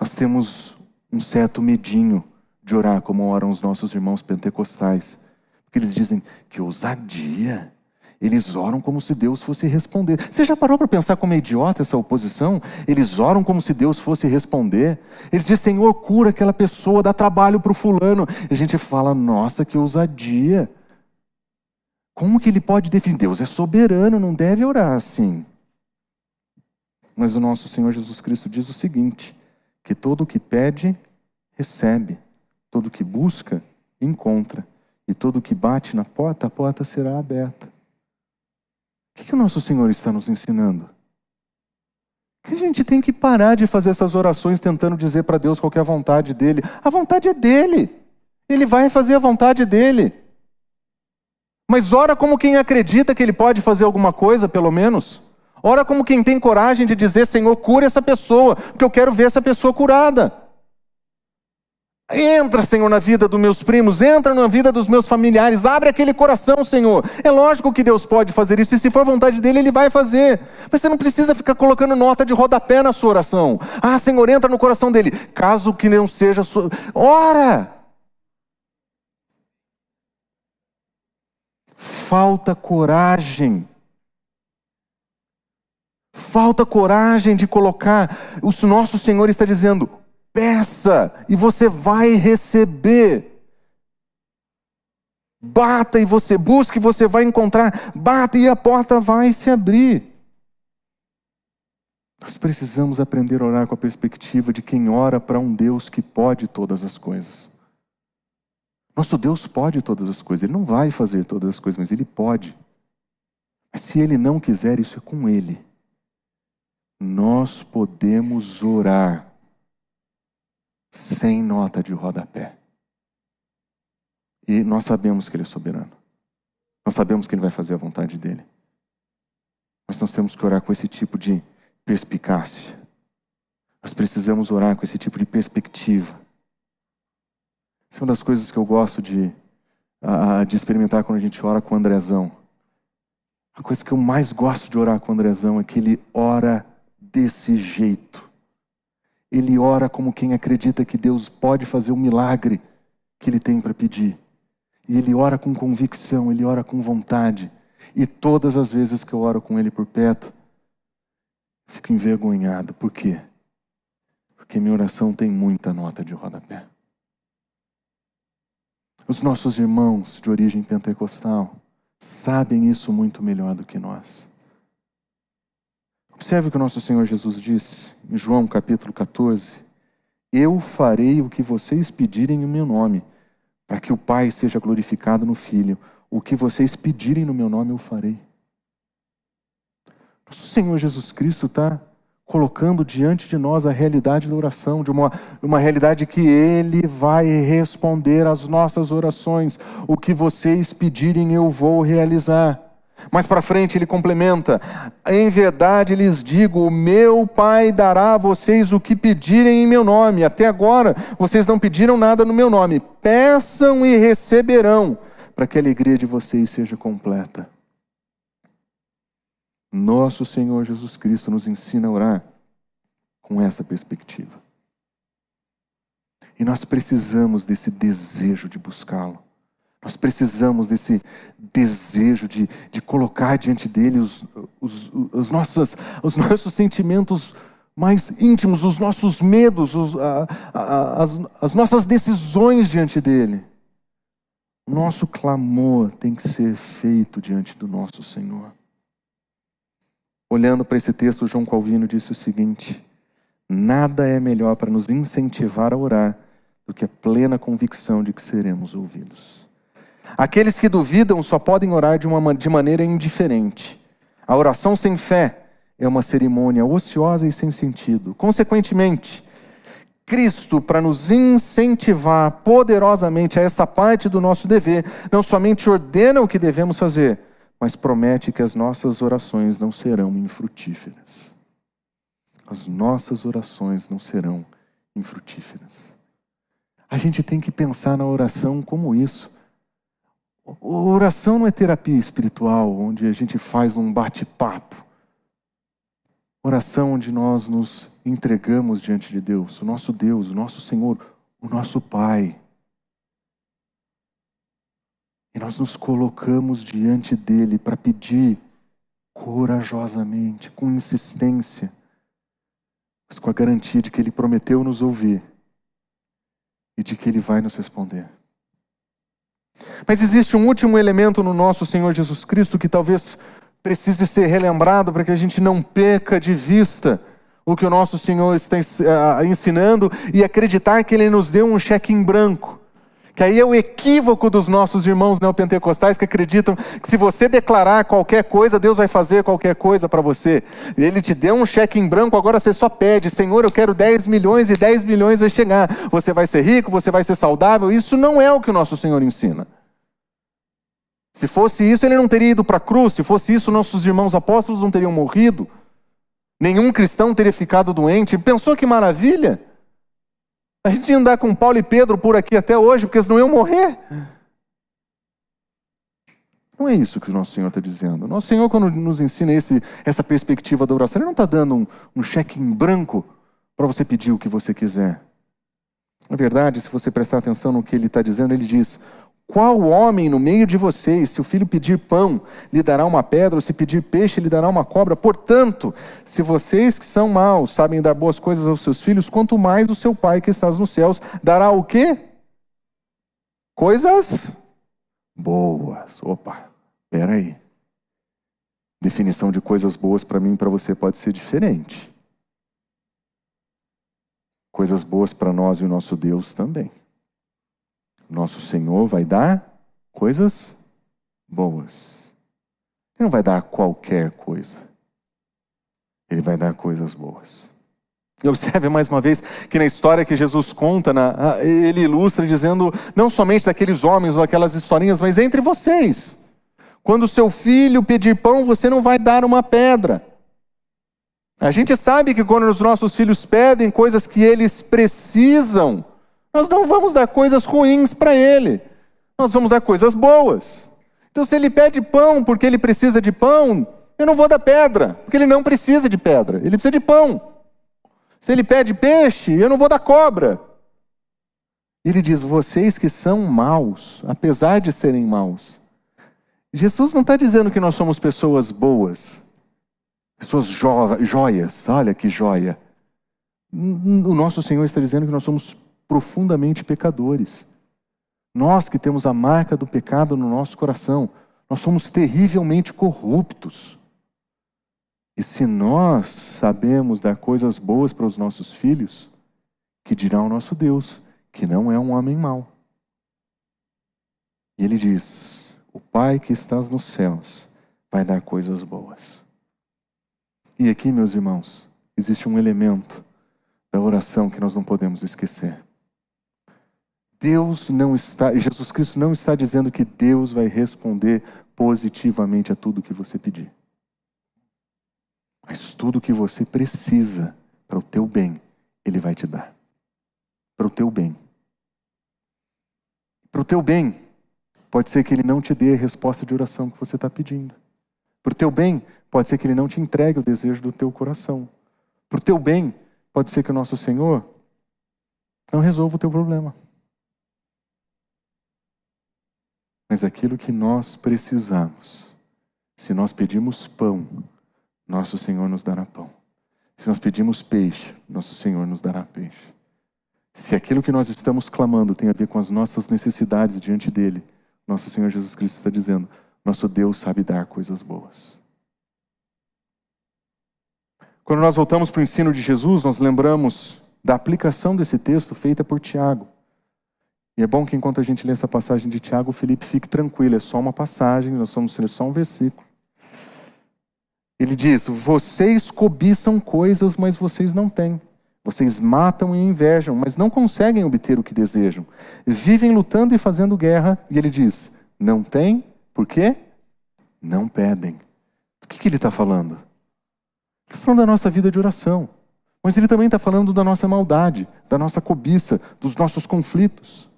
nós temos um certo medinho de orar como oram os nossos irmãos pentecostais, porque eles dizem que ousadia. Eles oram como se Deus fosse responder. Você já parou para pensar como é idiota essa oposição? Eles oram como se Deus fosse responder. Eles dizem: Senhor, cura aquela pessoa, dá trabalho para o fulano. E a gente fala: nossa, que ousadia. Como que ele pode definir? Deus é soberano, não deve orar assim. Mas o nosso Senhor Jesus Cristo diz o seguinte: que todo o que pede, recebe. Todo o que busca, encontra. E todo o que bate na porta, a porta será aberta. O que o nosso Senhor está nos ensinando? Que a gente tem que parar de fazer essas orações tentando dizer para Deus qual que é a vontade dele. A vontade é dele. Ele vai fazer a vontade dele. Mas ora como quem acredita que ele pode fazer alguma coisa, pelo menos. Ora como quem tem coragem de dizer: Senhor, cura essa pessoa, porque eu quero ver essa pessoa curada. Entra, Senhor, na vida dos meus primos, entra na vida dos meus familiares, abre aquele coração, Senhor. É lógico que Deus pode fazer isso, e se for vontade dele, ele vai fazer. Mas você não precisa ficar colocando nota de rodapé na sua oração. Ah, Senhor, entra no coração dele. Caso que não seja a sua... Ora! Falta coragem. Falta coragem de colocar... O nosso Senhor está dizendo: peça e você vai receber. Bata e você busca e você vai encontrar. Bata e a porta vai se abrir. Nós precisamos aprender a orar com a perspectiva de quem ora para um Deus que pode todas as coisas. Nosso Deus pode todas as coisas. Ele não vai fazer todas as coisas, mas Ele pode. Mas se Ele não quiser, isso é com Ele. Nós podemos orar sem nota de rodapé. E nós sabemos que Ele é soberano. Nós sabemos que Ele vai fazer a vontade dEle. Mas nós temos que orar com esse tipo de perspicácia. Nós precisamos orar com esse tipo de perspectiva. Isso é uma das coisas que eu gosto de experimentar quando a gente ora com o Andrezão. A coisa que eu mais gosto de orar com o Andrezão é que ele ora desse jeito. Ele ora como quem acredita que Deus pode fazer o milagre que ele tem para pedir. E ele ora com convicção, ele ora com vontade. E todas as vezes que eu oro com ele por perto, fico envergonhado. Por quê? Porque minha oração tem muita nota de rodapé. Os nossos irmãos de origem pentecostal sabem isso muito melhor do que nós. Observe o que o nosso Senhor Jesus disse em João capítulo 14. Eu farei o que vocês pedirem em meu nome, para que o Pai seja glorificado no Filho. O que vocês pedirem no meu nome eu farei. Nosso Senhor Jesus Cristo está colocando diante de nós a realidade da oração, de uma realidade que Ele vai responder às nossas orações. O que vocês pedirem eu vou realizar. Mais para frente ele complementa: em verdade lhes digo, o meu Pai dará a vocês o que pedirem em meu nome. Até agora vocês não pediram nada no meu nome. Peçam e receberão, para que a alegria de vocês seja completa. Nosso Senhor Jesus Cristo nos ensina a orar com essa perspectiva. E nós precisamos desse desejo de buscá-lo. Nós precisamos desse desejo de colocar diante dele os nossos sentimentos mais íntimos, os nossos medos, as nossas decisões diante dele. O nosso clamor tem que ser feito diante do nosso Senhor. Olhando para esse texto, João Calvino disse o seguinte: nada é melhor para nos incentivar a orar do que a plena convicção de que seremos ouvidos. Aqueles que duvidam só podem orar de maneira indiferente. A oração sem fé é uma cerimônia ociosa e sem sentido. Consequentemente, Cristo, para nos incentivar poderosamente a essa parte do nosso dever, não somente ordena o que devemos fazer, mas promete que as nossas orações não serão infrutíferas. As nossas orações não serão infrutíferas. A gente tem que pensar na oração como isso. A oração não é terapia espiritual, onde a gente faz um bate-papo. Oração onde nós nos entregamos diante de Deus, o nosso Senhor, o nosso Pai. E nós nos colocamos diante dele para pedir corajosamente, com insistência, mas com a garantia de que ele prometeu nos ouvir e de que ele vai nos responder. Mas existe um último elemento no nosso Senhor Jesus Cristo que talvez precise ser relembrado para que a gente não perca de vista o que o nosso Senhor está ensinando e acreditar que Ele nos deu um cheque em branco. Que aí é o equívoco dos nossos irmãos neopentecostais que acreditam que se você declarar qualquer coisa, Deus vai fazer qualquer coisa para você. Ele te deu um cheque em branco, agora você só pede: Senhor, eu quero 10 milhões e 10 milhões vai chegar. Você vai ser rico, você vai ser saudável. Isso não é o que o nosso Senhor ensina. Se fosse isso, Ele não teria ido para a cruz. Se fosse isso, nossos irmãos apóstolos não teriam morrido. Nenhum cristão teria ficado doente. Pensou que maravilha? A gente ia andar com Paulo e Pedro por aqui até hoje, porque eles não iam morrer. Não é isso que o nosso Senhor está dizendo. O nosso Senhor, quando nos ensina essa perspectiva da oração, Ele não está dando um cheque em branco para você pedir o que você quiser. Na verdade, se você prestar atenção no que Ele está dizendo, Ele diz: qual homem no meio de vocês, se o filho pedir pão, lhe dará uma pedra, ou se pedir peixe, lhe dará uma cobra? Portanto, se vocês que são maus sabem dar boas coisas aos seus filhos, quanto mais o seu Pai que está nos céus dará o quê? Coisas boas. Opa, espera aí. Definição de coisas boas para mim e para você pode ser diferente. Coisas boas para nós e o nosso Deus também. Nosso Senhor vai dar coisas boas. Ele não vai dar qualquer coisa. Ele vai dar coisas boas. E observe mais uma vez que na história que Jesus conta, ele ilustra dizendo não somente daqueles homens ou aquelas historinhas, mas entre vocês. Quando o seu filho pedir pão, você não vai dar uma pedra. A gente sabe que quando os nossos filhos pedem coisas que eles precisam, nós não vamos dar coisas ruins para ele. Nós vamos dar coisas boas. Então, se ele pede pão porque ele precisa de pão, eu não vou dar pedra, porque ele não precisa de pedra, ele precisa de pão. Se ele pede peixe, eu não vou dar cobra. Ele diz: vocês que são maus, apesar de serem maus. Jesus não está dizendo que nós somos pessoas boas, pessoas joias. Olha que joia. O nosso Senhor está dizendo que nós somos profundamente pecadores. Nós que temos a marca do pecado no nosso coração, nós somos terrivelmente corruptos. E se nós sabemos dar coisas boas para os nossos filhos, que dirá o nosso Deus, que não é um homem mau. E ele diz: o Pai que estás nos céus vai dar coisas boas. E aqui, meus irmãos, existe um elemento da oração que nós não podemos esquecer. Jesus Cristo não está dizendo que Deus vai responder positivamente a tudo que você pedir. Mas tudo que você precisa para o teu bem, Ele vai te dar. Para o teu bem. Para o teu bem, pode ser que Ele não te dê a resposta de oração que você está pedindo. Para o teu bem, pode ser que Ele não te entregue o desejo do teu coração. Para o teu bem, pode ser que o nosso Senhor não resolva o teu problema. Mas aquilo que nós precisamos, se nós pedimos pão, nosso Senhor nos dará pão. Se nós pedimos peixe, nosso Senhor nos dará peixe. Se aquilo que nós estamos clamando tem a ver com as nossas necessidades diante dEle, nosso Senhor Jesus Cristo está dizendo: nosso Deus sabe dar coisas boas. Quando nós voltamos para o ensino de Jesus, nós lembramos da aplicação desse texto feita por Tiago. E é bom que enquanto a gente lê essa passagem de Tiago, o Felipe fique tranquilo, é só uma passagem, nós vamos ler só um versículo. Ele diz: vocês cobiçam coisas, mas vocês não têm. Vocês matam e invejam, mas não conseguem obter o que desejam. Vivem lutando e fazendo guerra. E ele diz: não têm, por quê? Não pedem. Do que ele está falando? Ele está falando da nossa vida de oração. Mas ele também está falando da nossa maldade, da nossa cobiça, dos nossos conflitos.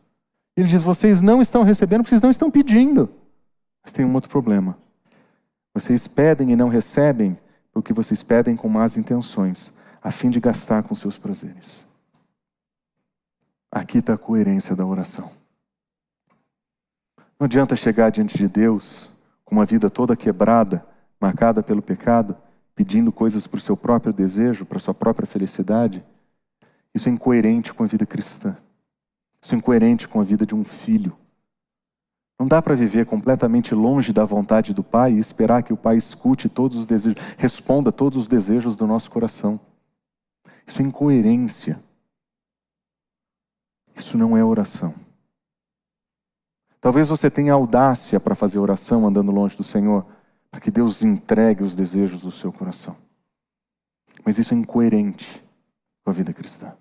Ele diz: vocês não estão recebendo porque vocês não estão pedindo. Mas tem um outro problema. Vocês pedem e não recebem porque vocês pedem com más intenções, a fim de gastar com seus prazeres. Aqui está a coerência da oração. Não adianta chegar diante de Deus com uma vida toda quebrada, marcada pelo pecado, pedindo coisas para o seu próprio desejo, para a sua própria felicidade. Isso é incoerente com a vida cristã. Isso é incoerente com a vida de um filho. Não dá para viver completamente longe da vontade do Pai e esperar que o Pai escute todos os desejos, responda todos os desejos do nosso coração. Isso é incoerência. Isso não é oração. Talvez você tenha audácia para fazer oração andando longe do Senhor, para que Deus entregue os desejos do seu coração. Mas isso é incoerente com a vida cristã.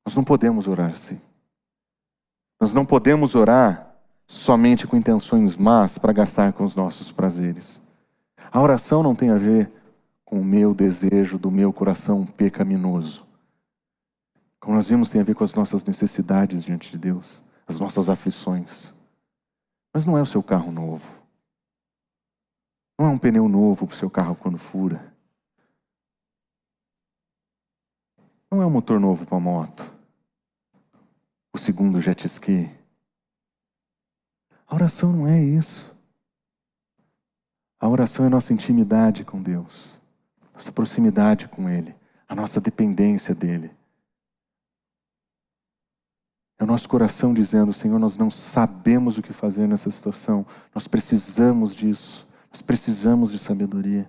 Nós não podemos orar assim. Nós não podemos orar somente com intenções más para gastar com os nossos prazeres. A oração não tem a ver com o meu desejo do meu coração pecaminoso. Como nós vimos, tem a ver com as nossas necessidades diante de Deus, as nossas aflições. Mas não é o seu carro novo. Não é um pneu novo para o seu carro quando fura. Não é um motor novo para a moto. O segundo jet ski. A oração não é isso. A oração é nossa intimidade com Deus, nossa proximidade com Ele, a nossa dependência dEle. É o nosso coração dizendo: Senhor, nós não sabemos o que fazer nessa situação, nós precisamos disso, nós precisamos de sabedoria.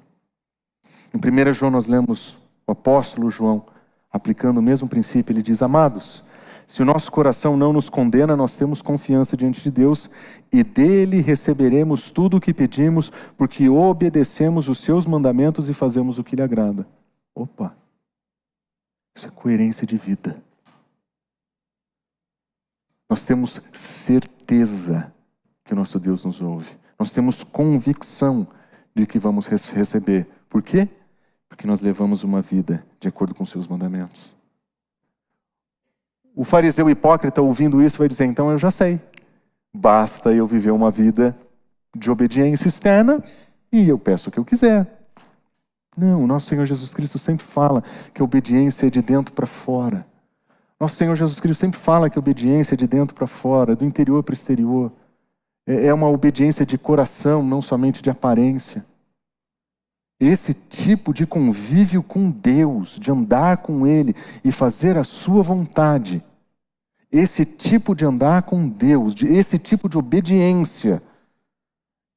Em 1 João nós lemos o apóstolo João aplicando o mesmo princípio. Ele diz: amados, se o nosso coração não nos condena, nós temos confiança diante de Deus e dele receberemos tudo o que pedimos, porque obedecemos os seus mandamentos e fazemos o que lhe agrada. Opa! Isso é coerência de vida. Nós temos certeza que o nosso Deus nos ouve. Nós temos convicção de que vamos receber. Por quê? Porque nós levamos uma vida de acordo com os seus mandamentos. O fariseu hipócrita, ouvindo isso, vai dizer: então eu já sei. Basta eu viver uma vida de obediência externa e eu peço o que eu quiser. Não, o nosso Senhor Jesus Cristo sempre fala que a obediência é de dentro para fora. Nosso Senhor Jesus Cristo sempre fala que a obediência é de dentro para fora, do interior para o exterior. É uma obediência de coração, não somente de aparência. Esse tipo de convívio com Deus, de andar com Ele e fazer a sua vontade, esse tipo de andar com Deus, esse tipo de obediência,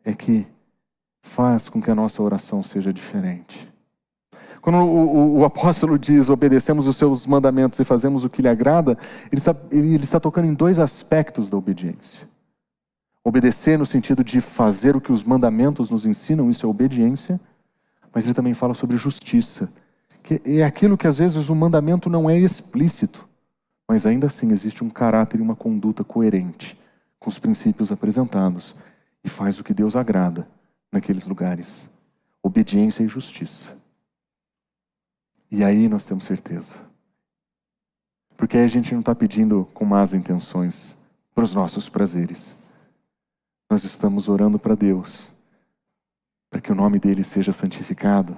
é que faz com que a nossa oração seja diferente. Quando o apóstolo diz, obedecemos os seus mandamentos e fazemos o que lhe agrada, ele está tocando em dois aspectos da obediência. Obedecer no sentido de fazer o que os mandamentos nos ensinam, isso é obediência, mas ele também fala sobre justiça, que é aquilo que às vezes o mandamento não é explícito, mas ainda assim existe um caráter e uma conduta coerente com os princípios apresentados e faz o que Deus agrada naqueles lugares. Obediência e justiça. E aí nós temos certeza. Porque aí a gente não está pedindo com más intenções para os nossos prazeres. Nós estamos orando para Deus, para que o nome dele seja santificado,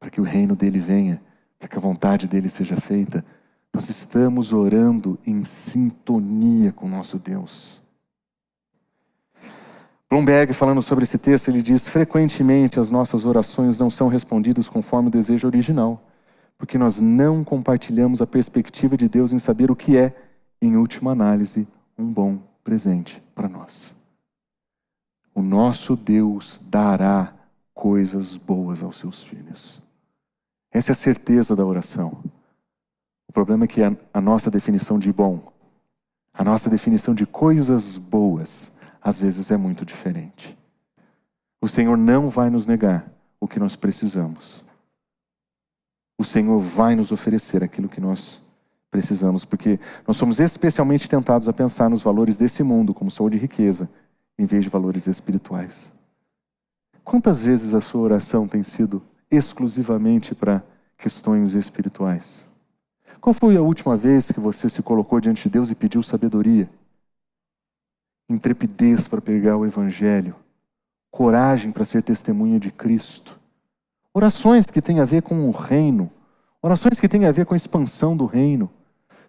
para que o reino dele venha, para que a vontade dele seja feita. Nós estamos orando em sintonia com o nosso Deus. Bloomberg, falando sobre esse texto, ele diz: frequentemente as nossas orações não são respondidas conforme o desejo original, porque nós não compartilhamos a perspectiva de Deus em saber o que é, em última análise, um bom presente para nós. O nosso Deus dará coisas boas aos seus filhos. Essa é a certeza da oração. O problema é que a nossa definição de bom, a nossa definição de coisas boas, às vezes é muito diferente. O Senhor não vai nos negar o que nós precisamos. O Senhor vai nos oferecer aquilo que nós precisamos, porque nós somos especialmente tentados a pensar nos valores desse mundo, como saúde e riqueza, em vez de valores espirituais. Quantas vezes a sua oração tem sido exclusivamente para questões espirituais? Qual foi a última vez que você se colocou diante de Deus e pediu sabedoria, intrepidez para pregar o Evangelho, coragem para ser testemunha de Cristo? Orações que têm a ver com o reino, orações que têm a ver com a expansão do reino.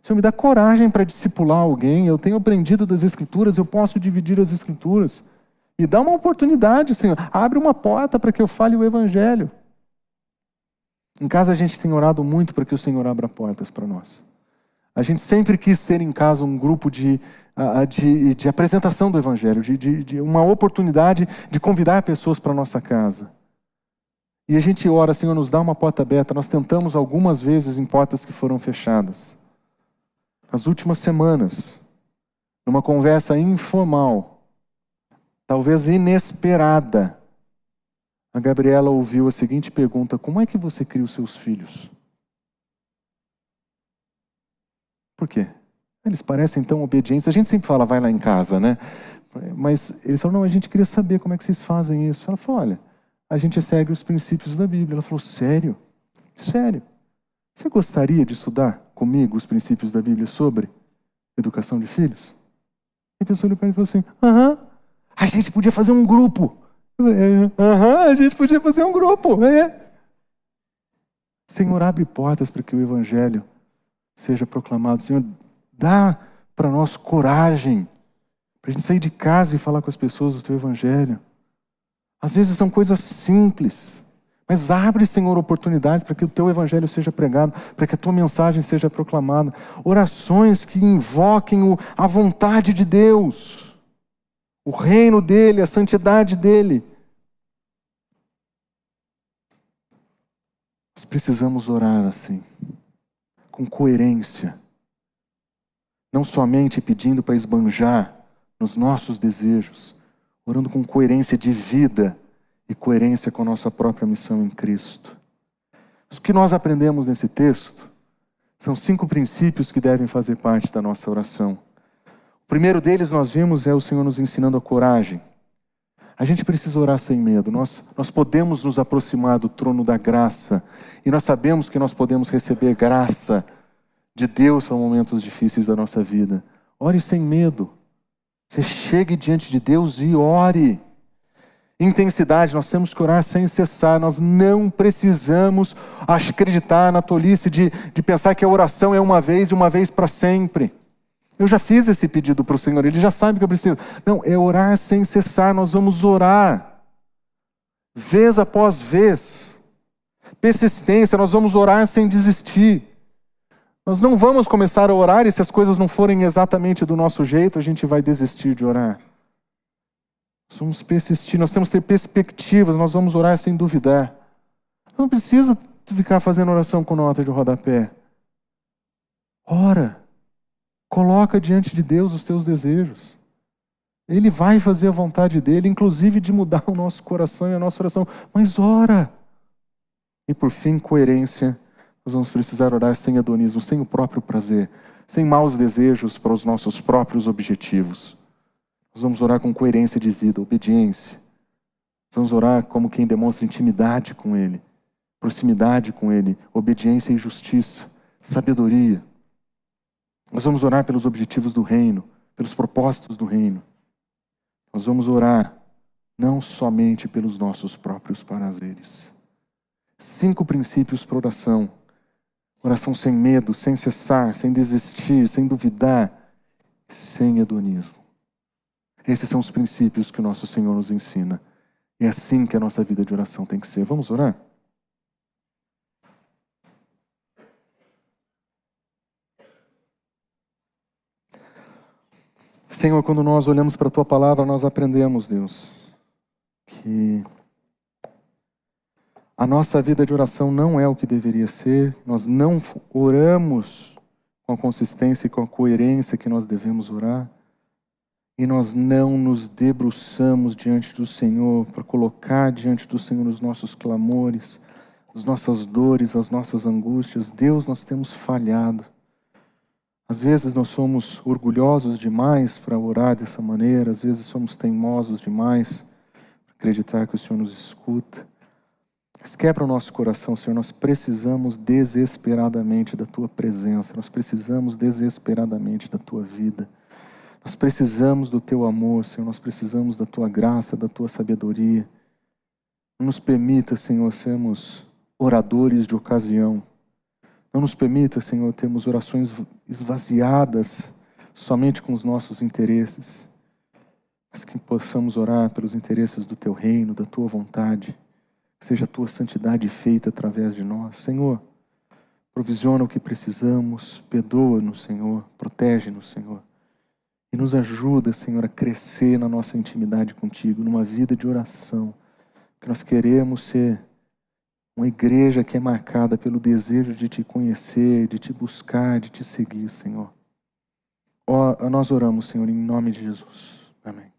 Senhor, me dá coragem para discipular alguém, eu tenho aprendido das Escrituras, eu posso dividir as Escrituras. Me dá uma oportunidade, Senhor, abre uma porta para que eu fale o Evangelho. Em casa a gente tem orado muito para que o Senhor abra portas para nós. A gente sempre quis ter em casa um grupo de apresentação do Evangelho, de uma oportunidade de convidar pessoas para a nossa casa. E a gente ora, Senhor, nos dá uma porta aberta. Nós tentamos algumas vezes em portas que foram fechadas. Nas últimas semanas, numa conversa informal, talvez inesperada, a Gabriela ouviu a seguinte pergunta: como é que você cria os seus filhos? Por quê? Eles parecem tão obedientes. A gente sempre fala, vai lá em casa, né? Mas eles falaram, não, a gente queria saber como é que vocês fazem isso. Ela falou, olha, a gente segue os princípios da Bíblia. Ela falou, sério? Sério? Você gostaria de estudar comigo os princípios da Bíblia sobre educação de filhos? E a pessoa olhou para ele e falou assim, a gente podia fazer um grupo. Eu falei, a gente podia fazer um grupo. Senhor, abre portas para que o Evangelho seja proclamado. Senhor, dá para nós coragem para a gente sair de casa e falar com as pessoas do Teu Evangelho. Às vezes são coisas simples, mas abre, Senhor, oportunidades para que o Teu Evangelho seja pregado, para que a Tua mensagem seja proclamada. Orações que invoquem a vontade de Deus, o reino dEle, a santidade dEle. Nós precisamos orar assim, com coerência. Não somente pedindo para esbanjar nos nossos desejos, orando com coerência de vida e coerência com a nossa própria missão em Cristo. O que nós aprendemos nesse texto são 5 princípios que devem fazer parte da nossa oração. O primeiro deles nós vimos é o Senhor nos ensinando a coragem. A gente precisa orar sem medo. Nós podemos nos aproximar do trono da graça e nós sabemos que nós podemos receber graça de Deus para momentos difíceis da nossa vida. Ore sem medo. Você chegue diante de Deus e ore. Intensidade, nós temos que orar sem cessar. Nós não precisamos acreditar na tolice de pensar que a oração é uma vez e uma vez para sempre. Eu já fiz esse pedido para o Senhor, Ele já sabe que eu preciso. Não, é orar sem cessar, nós vamos orar. Vez após vez. Persistência, nós vamos orar sem desistir. Nós não vamos começar a orar e se as coisas não forem exatamente do nosso jeito, a gente vai desistir de orar. Vamos persistir, nós temos que ter perspectivas, nós vamos orar sem duvidar. Não precisa ficar fazendo oração com nota de rodapé. Ora, coloca diante de Deus os teus desejos. Ele vai fazer a vontade dele, inclusive de mudar o nosso coração e a nossa oração. Mas ora! E por fim, coerência. Nós vamos precisar orar sem hedonismo, sem o próprio prazer, sem maus desejos para os nossos próprios objetivos. Nós vamos orar com coerência de vida, obediência. Vamos orar como quem demonstra intimidade com Ele, proximidade com Ele, obediência e justiça, sabedoria. Nós vamos orar pelos objetivos do reino, pelos propósitos do reino. Nós vamos orar não somente pelos nossos próprios prazeres. 5 princípios para oração. Oração sem medo, sem cessar, sem desistir, sem duvidar, sem hedonismo. Esses são os princípios que o nosso Senhor nos ensina. É assim que a nossa vida de oração tem que ser. Vamos orar? Senhor, quando nós olhamos para a Tua Palavra, nós aprendemos, Deus, que a nossa vida de oração não é o que deveria ser. Nós não oramos com a consistência e com a coerência que nós devemos orar. E nós não nos debruçamos diante do Senhor para colocar diante do Senhor os nossos clamores, as nossas dores, as nossas angústias. Deus, nós temos falhado. Às vezes nós somos orgulhosos demais para orar dessa maneira, às vezes somos teimosos demais para acreditar que o Senhor nos escuta. Mas quebra o nosso coração, Senhor. Nós precisamos desesperadamente da Tua presença, nós precisamos desesperadamente da Tua vida. Nós precisamos do Teu amor, Senhor, nós precisamos da Tua graça, da Tua sabedoria. Não nos permita, Senhor, sermos oradores de ocasião. Não nos permita, Senhor, termos orações esvaziadas somente com os nossos interesses, mas que possamos orar pelos interesses do Teu reino, da Tua vontade, que seja a Tua santidade feita através de nós. Senhor, provisiona o que precisamos, perdoa-nos, Senhor, protege-nos, Senhor. E nos ajuda, Senhor, a crescer na nossa intimidade contigo, numa vida de oração. Que nós queremos ser uma igreja que é marcada pelo desejo de Te conhecer, de Te buscar, de Te seguir, Senhor. Nós oramos, Senhor, em nome de Jesus. Amém.